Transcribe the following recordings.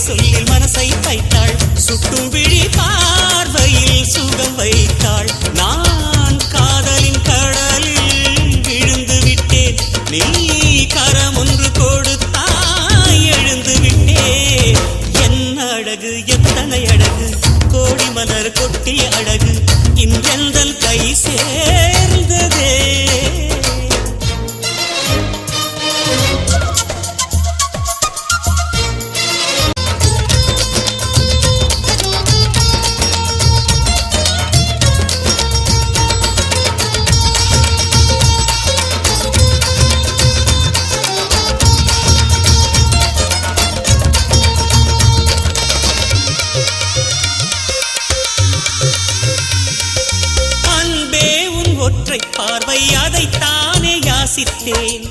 சொல்லில் மனசை வைத்தாள், சுட்டும் விழி பார்வையில் சுகம் வைத்தாள். நான் காதலின் கடலில் விழுந்து விட்டேன், நீ கரம் ஒன்று கொடுத்தாய் எழுந்து விட்டேன். என்ன அழகு எத்தனை அழகு, கோடி மலர் கொட்டிய அழகு இன்றெந்தன் கை சேர்ந்ததே. ஒற்றை பார்வை அதைத்தானே யாசித்தேன்,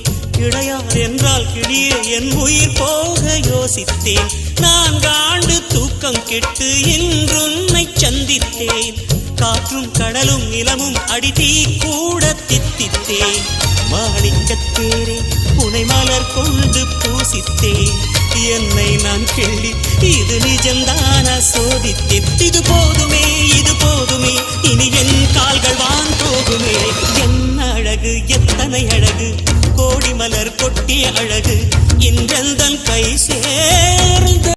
இடையார் என்றால் கிளியே என் உயிர் போக யோசித்தேன். 4 ஆண்டு தூக்கம் கெட்டு இன்றுன்னை சந்தித்தேன், காற்றும் கடலும் நிலமும் அடித்தீ கூட தித்தித்தேன். மாணிக்கத்தேரே புனை மலர் கொண்டு பூசித்தேன், என்னை நான் கிள்ளி இது நிஜம்தானா சோதித்தேன். இது போதுமே இது போதுமே, இனி என் கால்கள் வான் போகுமே. என்ன அழகு எத்தனை அழகு, கோடி மலர் கொட்டிய அழகு இன்றெந்தன் கை